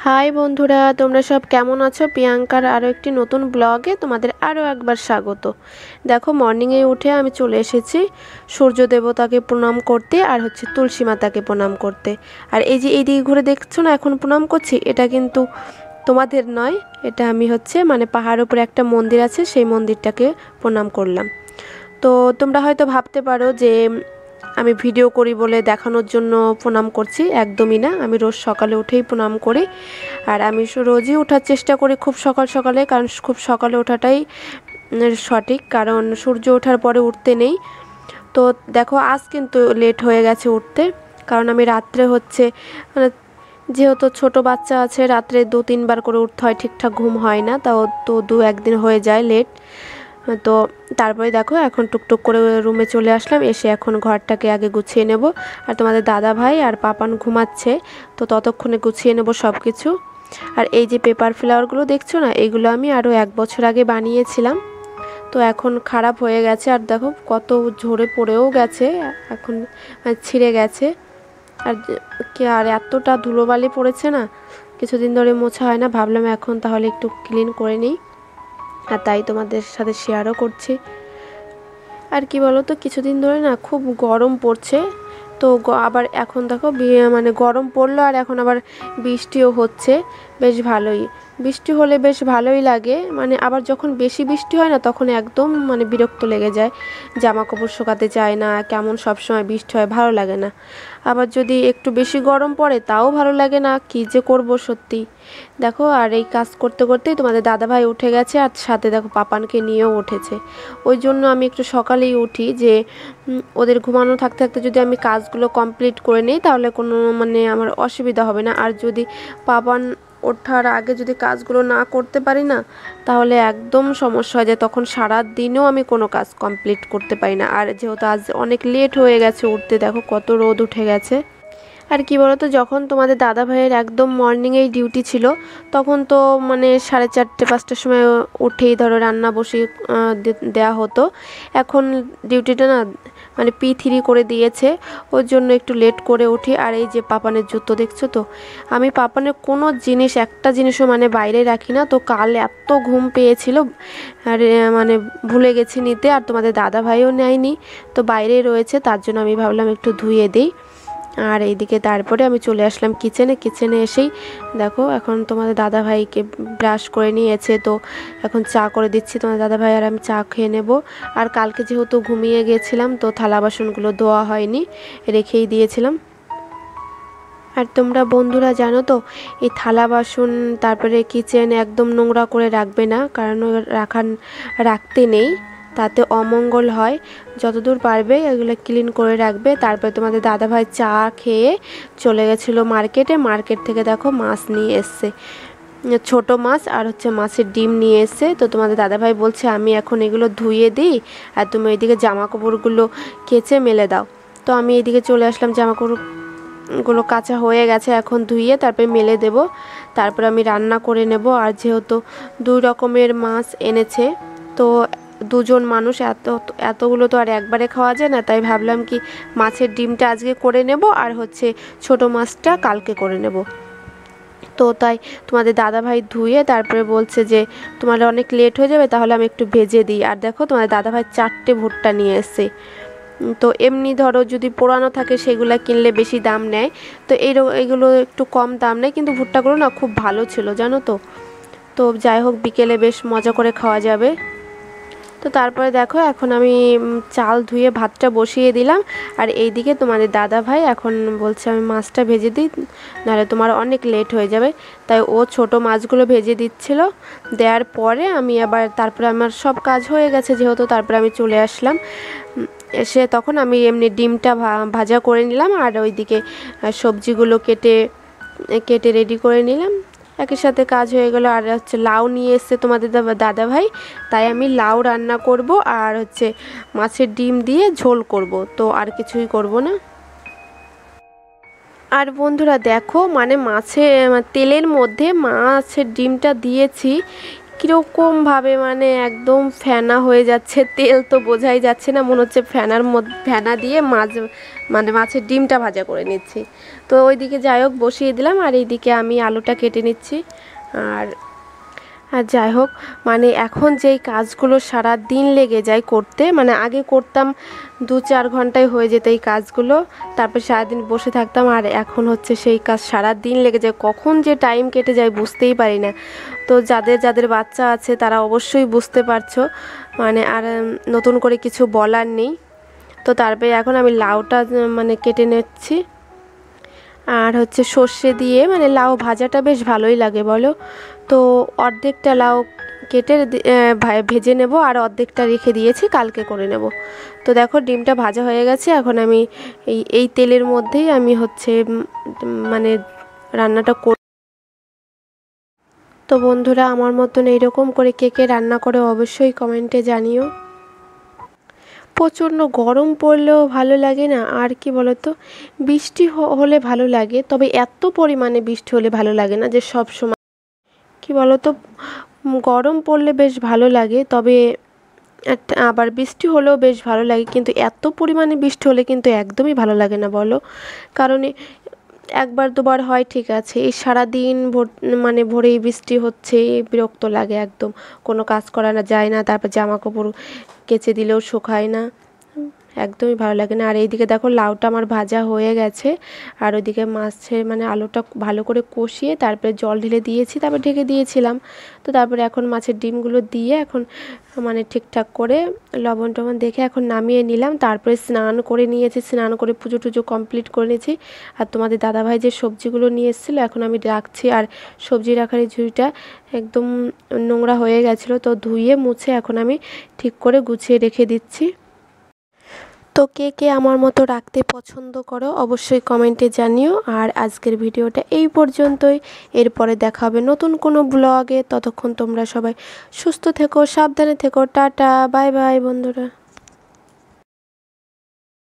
High বন্ধুরা, তোমরা সব কেমন আছো? প্রিয়াঙ্কার আরও একটি নতুন ব্লগে তোমাদের আরও একবার স্বাগত। দেখো, মর্নিংয়ে উঠে আমি চলে এসেছি সূর্য দেবতাকে প্রণাম করতে আর তুলসী মাতাকে প্রণাম করতে। আর এই যে এইদিকে ঘুরে দেখছো না, এখন প্রণাম করছি, এটা কিন্তু তোমাদের নয়, এটা আমি পাহাড়ের উপরে একটা মন্দির আছে, সেই মন্দিরটাকে প্রণাম করলাম। তো তোমরা হয়তো ভাবতে পারো যে আমি ভিডিও করি বলে দেখানোর জন্য প্রণাম করছি। একদমই না, আমি রোজ সকালে উঠেই প্রণাম করি। আর আমি রোজই ওঠার চেষ্টা করি খুব সকালে, কারণ খুব সকালে ওঠাটাই সঠিক, কারণ সূর্য ওঠার পরে উঠতে নেই। তো দেখো, আজ কিন্তু লেট হয়ে গেছে উঠতে, কারণ আমি রাত্রে যেহেতু ছোট বাচ্চা আছে, রাত্রে 2-3 বার করে উঠতে হয়, ঠিকঠাক ঘুম হয় না, তাও তো 2-1 দিন হয়ে যায় লেট। তো তারপরে দেখো, এখন টুকটুক করে রুমে চলে আসলাম, এসে এখন ঘরটাকে আগে গুছিয়ে নেব। আর তোমাদের দাদা ভাই আর পাপান ঘুমাচ্ছে, তো ততক্ষণে গুছিয়ে নেব সব কিছু। আর এই যে পেপার ফ্লাওয়ারগুলো দেখছো না, এগুলো আমি আরও 1 বছর আগে বানিয়েছিলাম, তো এখন খারাপ হয়ে গেছে। আর দেখো কত ঝরে পড়েও গেছে, এখন ছিঁড়ে গেছে। আর এতটা ধুলোবালি পড়েছে না, কিছুদিন ধরে মোছা হয় না, ভাবলাম এখন তাহলে একটু ক্লিন করে নিই, আর তাই তোমাদের সাথে শেয়ারও করছি। আর কি বলো তো, কিছুদিন ধরে না খুব গরম পড়ছে, তো আবার এখন দেখো গরম পড়লো, আর এখন আবার বৃষ্টিও হচ্ছে, বেশ ভালোই। বৃষ্টি হলে বেশ ভালোই লাগে, আবার যখন বেশি বৃষ্টি হয় না, তখন একদম বিরক্ত লেগে যায়, জামা কাপড় শুকাতে চায় না, কেমন সব সময় বৃষ্টি হয়, ভালো লাগে না। আবার যদি একটু বেশি গরম পড়ে, তাও ভালো লাগে না, কি যে করব সত্যি। দেখো, আর এই কাজ করতে করতেই তোমাদের দাদাভাই উঠে গেছে, আর সাথে দেখো পাপানকে নিয়েও উঠেছে। ওই জন্য আমি একটু সকালেই উঠি, যে ওদের ঘুমানো থাকতে থাকতে যদি আমি কাজগুলো কমপ্লিট করে নিই, তাহলে কোনো আমার অসুবিধা হবে না। আর যদি পাপান ওঠার আগে যদি কাজগুলো না করতে পারি না, তাহলে একদম সমস্যা হয়ে যায়, তখন সারা দিনেও আমি কোনো কাজ কমপ্লিট করতে পারি না। আর যেহেতু আজ অনেক লেট হয়ে গেছে উঠতে, দেখো কত রোদ উঠে গেছে। আর কি বলতো, যখন তোমাদের দাদা ভাইয়ের একদম মর্নিংয়েই ডিউটি ছিল, তখন তো 4:30-5টার সময় উঠেই ধরো রান্না বসিয়ে দেওয়া হতো। এখন ডিউটিটা না P3 করে দিয়েছে, ওর জন্য একটু লেট করে উঠি। আর এই যে পাপানের জুতো দেখছো তো, আমি পাপানের কোনো জিনিস, একটা জিনিসও বাইরে রাখি না। তো কাল এত ঘুম পেয়েছিল, আর ভুলে গেছি নিতে, আর তোমাদের দাদা ভাইও নেয়নি, তো বাইরেই রয়েছে, তার জন্য আমি ভাবলাম একটু ধুয়ে দিই। আর এইদিকে তারপরে আমি চলে আসলাম কিচেনে এসেই দেখো, এখন তোমাদের দাদা ভাইকে ব্রাশ করে নিয়েছে, তো এখন চা করে দিচ্ছি তোমাদের দাদা ভাই আর আমি চা খেয়ে নেব। আর কালকে যেহেতু ঘুমিয়ে গেছিলাম, তো থালা বাসনগুলো ধোয়া হয়নি, রেখেই দিয়েছিলাম। আর তোমরা বন্ধুরা জানো তো, এই থালা বাসন তারপরে কিচেন একদম নোংরা করে রাখবে না, কারণ রাখতে নেই, তাতে অমঙ্গল হয়। যতদূর পারবে এগুলো ক্লিন করে রাখবে। তারপরে তোমাদের দাদাভাই চা খেয়ে চলে গেছিলো মার্কেট থেকে দেখো মাছ নিয়ে এসছে, ছোট মাছ, আর মাছের ডিম নিয়ে এসছে। তো তোমাদের দাদাভাই বলছে আমি এখন এগুলো ধুয়ে দিই, আর তুমি ওইদিকে জামা কাপড়গুলো কেচে মেলে দাও। তো আমি এইদিকে চলে আসলাম, জামা কাপড়গুলো কাঁচা হয়ে গেছে, এখন ধুয়ে তারপরে মেলে দেব, তারপর আমি রান্না করে নেব। আর যেহেতু 2 রকমের মাছ এনেছে, তো 2 জন মানুষ, এতগুলো তো আর একবারে খাওয়া যায় না, তাই ভাবলাম কি মাছের ডিমটা আজকে করে নেব, আর ছোট মাছটা কালকে করে নেব। তো তাই তোমাদের দাদাভাই ধুয়ে তারপরে বলছে যে তোমার অনেক লেট হয়ে যাবে, তাহলে আমি একটু ভেজে দিই। আর দেখো, তোমাদের দাদাভাই 4টে ভুট্টা নিয়ে এসছে। তো এমনি ধরো যদি পোড়ানো থাকে, সেগুলো কিনলে বেশি দাম নেয়, তো এইগুলো একটু কম দাম নেয়, কিন্তু ভুট্টাগুলো না খুব ভালো ছিল জানো তো। তো যাই হোক, বিকেলে বেশ মজা করে খাওয়া যাবে। তো তারপরে দেখো, এখন আমি চাল ধুয়ে ভাতটা বসিয়ে দিলাম, আর এইদিকে তোমাদের দাদা ভাই এখন বলছে আমি মাছটা ভেজে দিই, নাহলে তোমার অনেক লেট হয়ে যাবে। তাই ও ছোট মাছগুলো ভেজে দিচ্ছিল, দেওয়ার পরে আমি আবার তারপরে আমার সব কাজ হয়ে গেছে যেহেতু, তারপরে আমি চলে আসলাম। এসে তখন আমি এমনি ডিমটা ভাজা করে নিলাম, আর ওইদিকে সবজিগুলো কেটে রেডি করে নিলাম, একই সাথে কাজ হয়ে গেল। আর লাউ নিয়ে এসছে তোমাদের দাদা ভাই, তাই আমি লাউ রান্না করব, আর মাছের ডিম দিয়ে ঝোল করব, তো আর কিছুই করব না। আর বন্ধুরা দেখো, তেলের মধ্যে মাছের ডিমটা দিয়েছি, কীরকমভাবে মানে একদম ফেনা হয়ে যাচ্ছে, তেল তো বোঝাই যাচ্ছে না, মনে হচ্ছে ফেনা দিয়ে মাছের ডিমটা ভাজা করে নিচ্ছি। তো ওইদিকে যাই হোক বসিয়ে দিলাম, আর এইদিকে আমি আলুটা কেটে নিচ্ছি। আর যাই হোক মানে এখন যেই কাজগুলো সারা দিন লেগে যায় করতে, মানে আগে করতাম 2-4 ঘন্টায় হয়ে যেত এই কাজগুলো, তারপর সারাদিন বসে থাকতাম, আর এখন হচ্ছে সেই কাজ সারা দিন লেগে যায়, কখন যে টাইম কেটে যায় বুঝতেই পারি না। তো যাদের বাচ্চা আছে তারা অবশ্যই বুঝতে পারছো, মানে আর নতুন করে কিছু বলার নেই। তো তারপরে এখন আমি লাউটা মানে কেটে নিচ্ছি, আর হচ্ছে সর্ষে দিয়ে মানে লাউ ভাজাটা বেশ ভালোই লাগে বলো। তো অর্ধেকটা লাউ কেটে ভেজে নেব, আর অর্ধেকটা রেখে দিয়েছি কালকে করে নেব। তো দেখো ডিমটা ভাজা হয়ে গেছে, এখন আমি এই তেলের মধ্যেই আমি হচ্ছে মানে রান্নাটা তো বন্ধুরা আমার মতন এইরকম করে কে কে রান্না করে অবশ্যই কমেন্টে জানিও। প্রচণ্ড গরম পড়লেও ভালো লাগে না, আর কি বলতো বৃষ্টি হলে ভালো লাগে, তবে এত পরিমাণে বৃষ্টি হলে ভালো লাগে না যে সব সময়। কি বলতো গরম পড়লে বেশ ভালো লাগে, তবে আবার বৃষ্টি হলেও বেশ ভালো লাগে, কিন্তু এত পরিমাণে বৃষ্টি হলে কিন্তু একদমই ভালো লাগে না বলো। কারণ একবার দুবার হয় ঠিক আছে, এই সারাদিন মানে ভোরেই বৃষ্টি হচ্ছে, বিরক্ত লাগে একদম, কোনো কাজ করা না যায় না, তারপর জামা কাপড় কেচে দিলেও শুকায় না, একদমই ভালো লাগে না। আর এইদিকে দেখো লাউটা আমার ভাজা হয়ে গেছে, আর ওইদিকে মাছের মানে আলুটা ভালো করে কষিয়ে তারপরে জল ঢেলে দিয়েছি, তারপর ঢেকে দিয়েছিলাম। তো তারপরে এখন মাছের ডিমগুলো দিয়ে এখন মানে ঠিকঠাক করে লবণ টবণ দেখে এখন নামিয়ে নিলাম, তারপরে স্নান করে নিয়েছি, স্নান করে পুজো টুজো কমপ্লিট করে নিয়েছি। আর তোমাদের দাদাভাই যে সবজিগুলো নিয়ে এসেছিলো এখন আমি রাখছি, আর সবজি রাখার এই ঝুড়িটা একদম নোংরা হয়ে গেছিলো, তো ধুয়ে মুছে এখন আমি ঠিক করে গুছিয়ে রেখে দিচ্ছি। তো কে কে আমার মতো রাখতে পছন্দ করো অবশ্যই কমেন্টে জানিও। আর আজকের ভিডিওটা এই পর্যন্তই, এরপরে দেখা হবে নতুন কোনো ব্লগে। ততক্ষণ তোমরা সবাই সুস্থ থেকো, সাবধানে থেকো, টাটা বাই বাই বন্ধুরা।